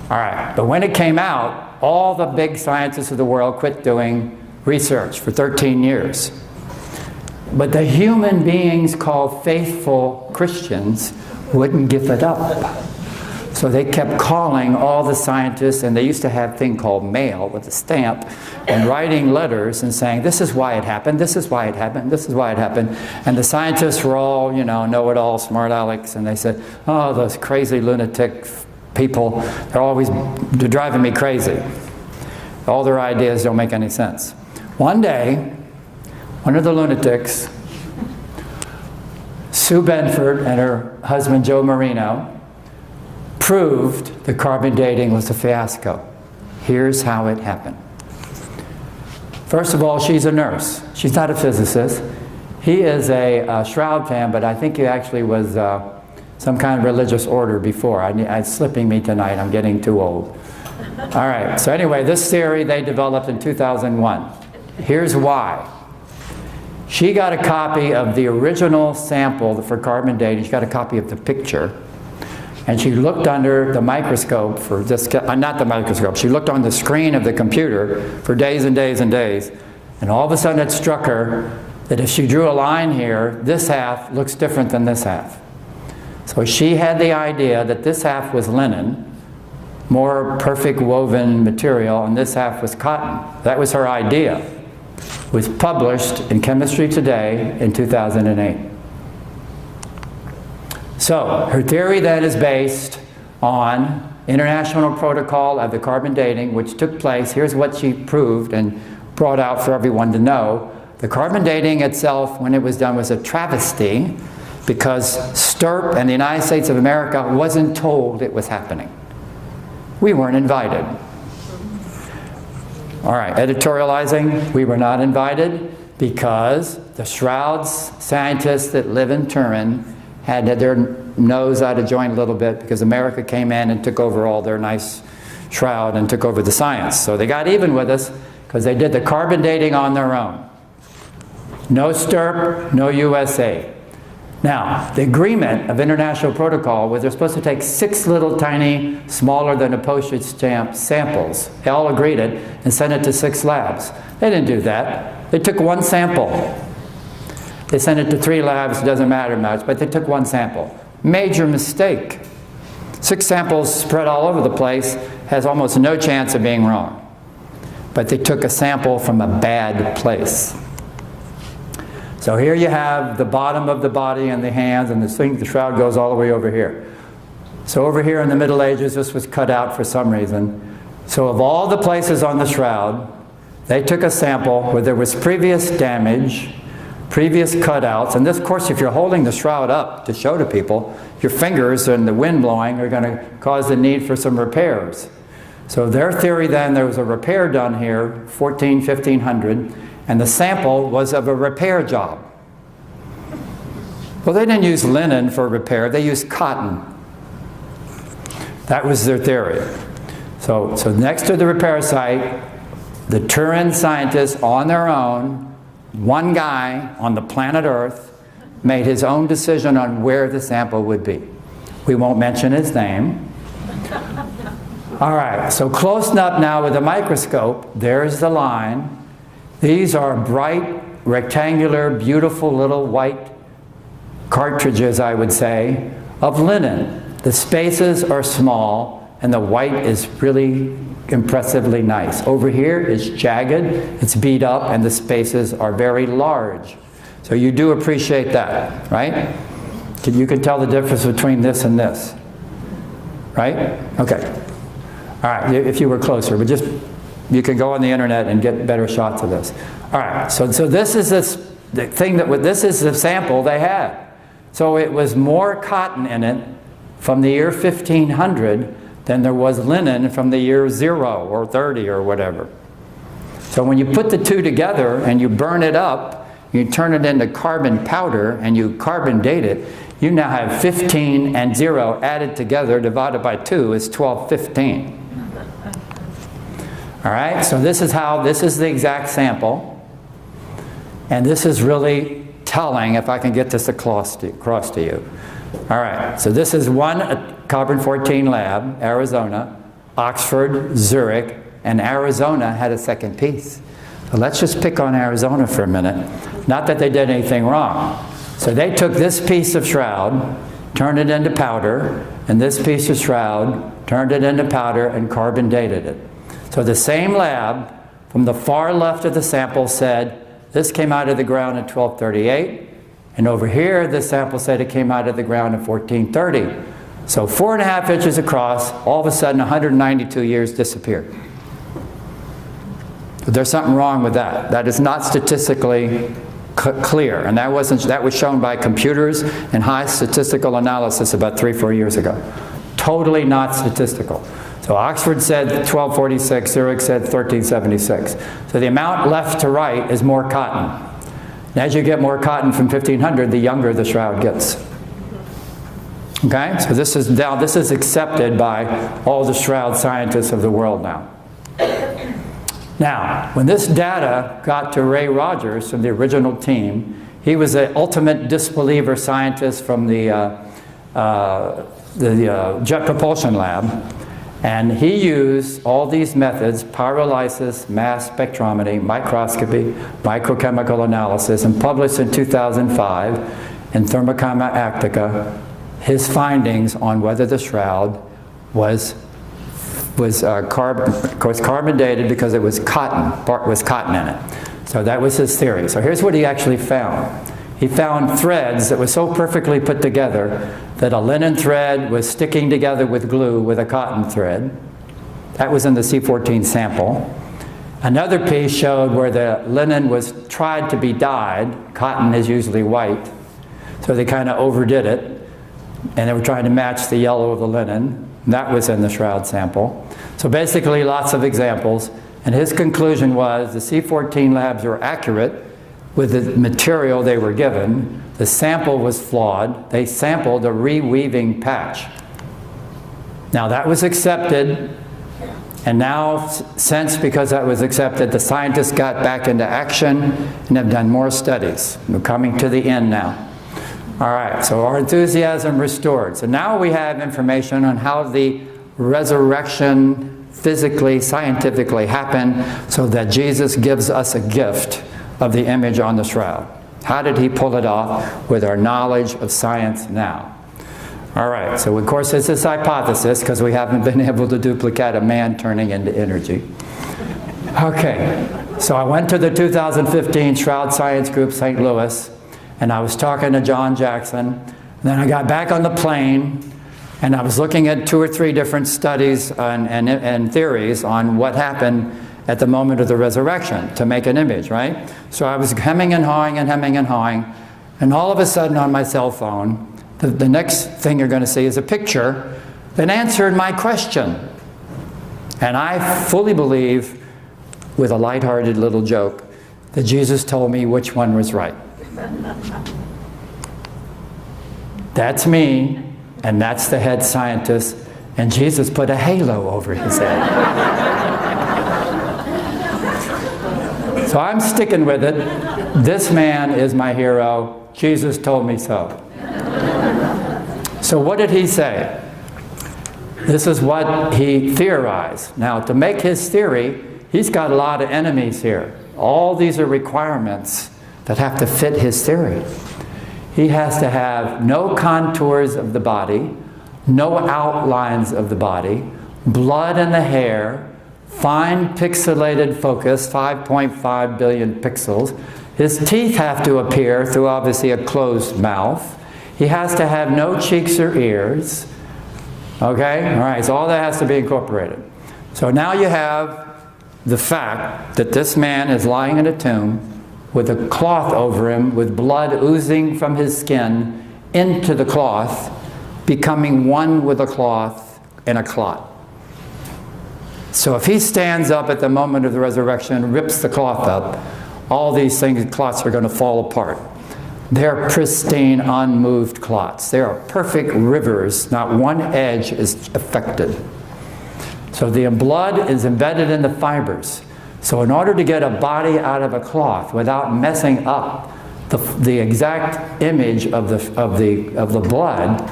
All right, but when it came out, all the big scientists of the world quit doing research for 13 years. But the human beings called faithful Christians wouldn't give it up. So they kept calling all the scientists, and they used to have a thing called mail with a stamp, and writing letters and saying, this is why it happened, this is why it happened, this is why it happened. And the scientists were all, you know-it-all, smart Alex, and they said, oh, those crazy lunatic people, they're driving me crazy. All their ideas don't make any sense. One day, one of the lunatics, Sue Benford and her husband Joe Marino, proved that carbon dating was a fiasco. Here's how it happened. First of all, she's a nurse. She's not a physicist. He is a Shroud fan, but I think he actually was some kind of religious order before. It's slipping me tonight. I'm getting too old. All right, so anyway, this theory they developed in 2001. Here's why. She got a copy of the original sample for carbon dating. She got a copy of the picture. And she looked under the microscope for this, not the microscope, she looked on the screen of the computer for days and days and days. And all of a sudden it struck her that if she drew a line here, this half looks different than this half. So she had the idea that this half was linen, more perfect woven material, and this half was cotton. That was her idea. It was published in Chemistry Today in 2008. So, her theory then is based on international protocol of the carbon dating, which took place. Here's what she proved and brought out for everyone to know. The carbon dating itself, when it was done, was a travesty because STIRP and the United States of America wasn't told it was happening. We weren't invited. All right, editorializing, we were not invited because the Shroud scientists that live in Turin had their nose out of joint a little bit because America came in and took over all their nice Shroud and took over the science. So they got even with us because they did the carbon dating on their own. No STIRP, no USA. Now, the agreement of international protocol was they're supposed to take 6 little tiny, smaller than a postage stamp samples. They all agreed it and sent it to 6 labs. They didn't do that. They took 1 sample. They sent it to 3 labs, it doesn't matter much, but they took 1 sample. Major mistake. 6 samples spread all over the place has almost no chance of being wrong. But they took a sample from a bad place. So here you have the bottom of the body and the hands, and the Shroud goes all the way over here. So over here in the Middle Ages, this was cut out for some reason. So of all the places on the Shroud, they took a sample where there was previous damage, previous cutouts, and this, of course, if you're holding the Shroud up to show to people, your fingers and the wind blowing are going to cause the need for some repairs. So their theory then, there was a repair done here, 1500, and the sample was of a repair job. Well, they didn't use linen for repair, they used cotton. That was their theory. So next to the repair site, the Turin scientists on their own, one guy on the planet Earth, made his own decision on where the sample would be. We won't mention his name. All right, so close up now with a microscope, there's the line. These are bright, rectangular, beautiful little white cartridges, I would say, of linen. The spaces are small, and the white is really impressively nice. Over here is jagged, it's beat up, and the spaces are very large. So you do appreciate that, right? You can tell the difference between this and this, right? Okay. All right, if you were closer, but just, you can go on the internet and get better shots of this. All right, so this is the thing that, this is the sample they had. So it was more cotton in it from the year 1500 than there was linen from the year 0 or 30 or whatever. So when you put the two together and you burn it up, you turn it into carbon powder and you carbon date it, you now have 15 and 0 added together divided by 2 is 1215. All right, so this is the exact sample. And this is really telling, if I can get this across to you. All right, so this is one carbon-14 lab, Arizona, Oxford, Zurich, and Arizona had a second piece. So let's just pick on Arizona for a minute. Not that they did anything wrong. So they took this piece of shroud, turned it into powder, and this piece of shroud, turned it into powder, and carbon dated it. So the same lab from the far left of the sample said, this came out of the ground in 1238, and over here the sample said it came out of the ground in 1430. So 4.5 inches across, all of a sudden 192 years disappeared. But there's something wrong with that. That is not statistically clear, and that was shown by computers and high statistical analysis about 3-4 years ago. Totally not statistical. So Oxford said 1246, Zurich said 1376. So the amount left to right is more cotton. And as you get more cotton from 1500, the younger the shroud gets. Okay, so this is accepted by all the shroud scientists of the world now. Now, when this data got to Ray Rogers from the original team, he was an ultimate disbeliever scientist from the Jet Propulsion Lab, and he used all these methods, pyrolysis, mass spectrometry, microscopy, microchemical analysis, and published in 2005 in Thermochyma Actica his findings on whether the shroud was carbon dated because it was cotton in it. So that was his theory. So here's what he actually found. He found threads that were so perfectly put together that a linen thread was sticking together with glue with a cotton thread. That was in the C14 sample. Another piece showed where the linen was tried to be dyed. Cotton is usually white. So they kind of overdid it, and they were trying to match the yellow of the linen. That was in the shroud sample. So basically lots of examples, and his conclusion was the C14 labs were accurate with the material they were given. The sample was flawed. They sampled a reweaving patch. Now that was accepted, and now since, because that was accepted, the scientists got back into action and have done more studies. We're coming to the end now. All right, so our enthusiasm restored. So now we have information on how the resurrection physically, scientifically happened, so that Jesus gives us a gift of the image on the shroud. How did he pull it off with our knowledge of science now? All right, so of course it's this hypothesis because we haven't been able to duplicate a man turning into energy. Okay, so I went to the 2015 Shroud Science Group St. Louis, and I was talking to John Jackson, and then I got back on the plane, and I was looking at 2 or 3 different studies and theories on what happened at the moment of the resurrection to make an image, right? So I was hemming and hawing and hemming and hawing, and all of a sudden on my cell phone, the next thing you're going to see is a picture that answered my question. And I fully believe, with a lighthearted little joke, that Jesus told me which one was right. That's me, and that's the head scientist, and Jesus put a halo over his head. So I'm sticking with it. This man is my hero. Jesus told me so. So what did he say? This is what he theorized. Now, to make his theory, he's got a lot of enemies here. All these are requirements that have to fit his theory. He has to have no contours of the body, no outlines of the body, blood in the hair, fine pixelated focus, 5.5 billion pixels. His teeth have to appear through obviously a closed mouth. He has to have no cheeks or ears. Okay? All right, so all that has to be incorporated. So now you have the fact that this man is lying in a tomb with a cloth over him, with blood oozing from his skin into the cloth, becoming one with the cloth in a clot. So if he stands up at the moment of the resurrection and rips the cloth up, all these clots are going to fall apart. They're pristine, unmoved clots. They are perfect rivers. Not one edge is affected. So the blood is embedded in the fibers. So in order to get a body out of a cloth without messing up the exact image of the blood,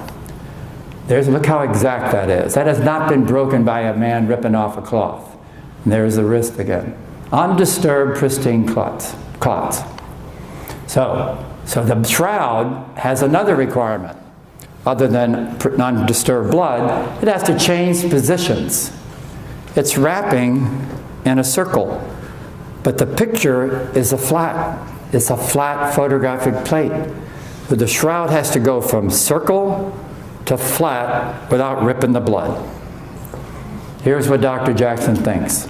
Look how exact that is. That has not been broken by a man ripping off a cloth. And there's the wrist again. Undisturbed, pristine clots. So the shroud has another requirement. Other than undisturbed blood, it has to change positions. It's wrapping in a circle. But the picture is it's a flat photographic plate. So the shroud has to go from circle to flat without ripping the blood. Here's what Dr. Jackson thinks.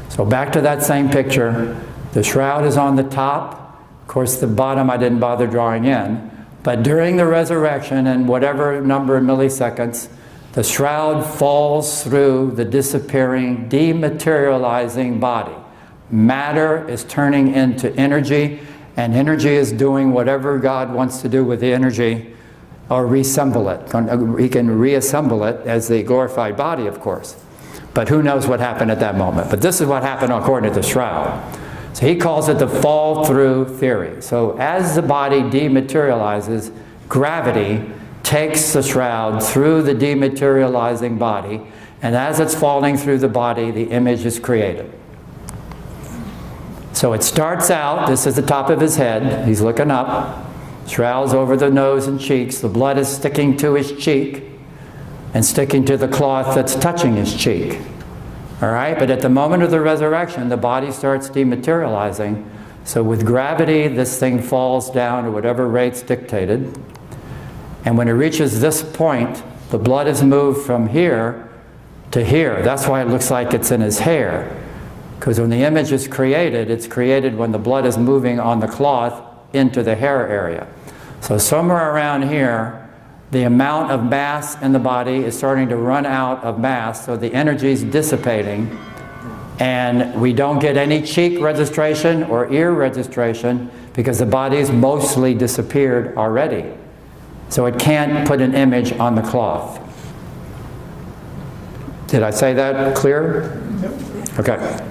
So back to that same picture. The shroud is on the top. Of course, the bottom I didn't bother drawing in. But during the resurrection, in whatever number of milliseconds, the shroud falls through the disappearing, dematerializing body. Matter is turning into energy, and energy is doing whatever God wants to do with the energy, or reassemble it. He can reassemble it as the glorified body, of course. But who knows what happened at that moment. But this is what happened according to the shroud. So he calls it the fall-through theory. So as the body dematerializes, gravity takes the shroud through the dematerializing body, and as it's falling through the body, the image is created. So it starts out, this is the top of his head, he's looking up, shroud's over the nose and cheeks, the blood is sticking to his cheek and sticking to the cloth that's touching his cheek. All right, but at the moment of the resurrection, the body starts dematerializing. So with gravity, this thing falls down to whatever rate's dictated. And when it reaches this point, the blood is moved from here to here. That's why it looks like it's in his hair. Because when the image is created, it's created when the blood is moving on the cloth into the hair area. So somewhere around here, the amount of mass in the body is starting to run out of mass, so the energy is dissipating, and we don't get any cheek registration or ear registration because the body's mostly disappeared already. So it can't put an image on the cloth. Did I say that clear? Yep. Okay.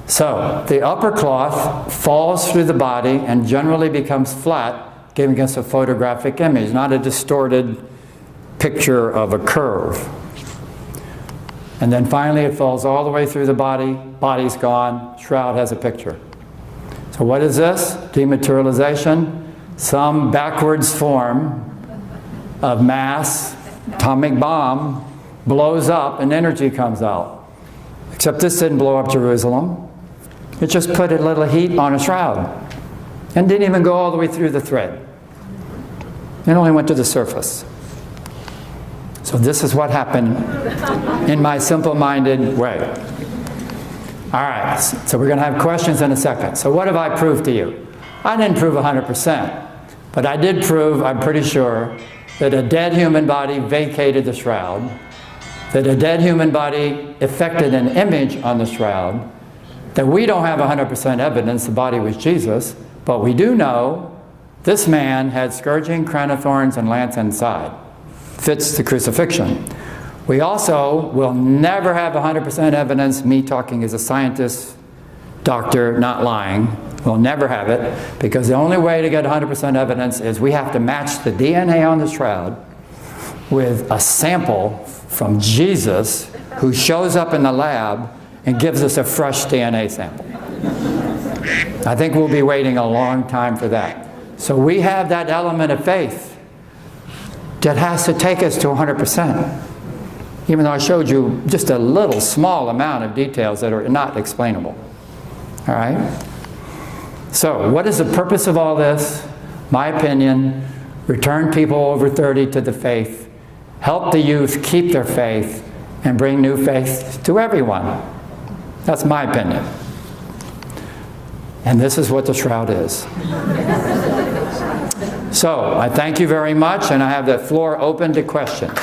So the upper cloth falls through the body and generally becomes flat, giving us a photographic image, not a distorted picture of a curve. And then finally it falls all the way through the body, body's gone, shroud has a picture. So what is this? Dematerialization, some backwards form of mass, atomic bomb, blows up and energy comes out. Except this didn't blow up Jerusalem. It just put a little heat on a shroud and didn't even go all the way through the thread. It only went to the surface. So this is what happened in my simple-minded way. All right, so we're going to have questions in a second. So what have I proved to you? I didn't prove 100%, but I did prove, I'm pretty sure, that a dead human body vacated the shroud, that a dead human body affected an image on the shroud, that we don't have 100% evidence the body was Jesus, but we do know this man had scourging, crown of thorns, and lance inside. Fits the crucifixion. We also will never have 100% evidence, me talking as a scientist, doctor, not lying. We'll never have it, because the only way to get 100% evidence is we have to match the DNA on the shroud with a sample from Jesus who shows up in the lab and gives us a fresh DNA sample. I think we'll be waiting a long time for that. So we have that element of faith that has to take us to 100%. Even though I showed you just a little small amount of details that are not explainable. All right? So what is the purpose of all this? My opinion, return people over 30 to the faith, help the youth keep their faith, and bring new faith to everyone. That's my opinion. And this is what the shroud is. So, I thank you very much, and I have the floor open to questions.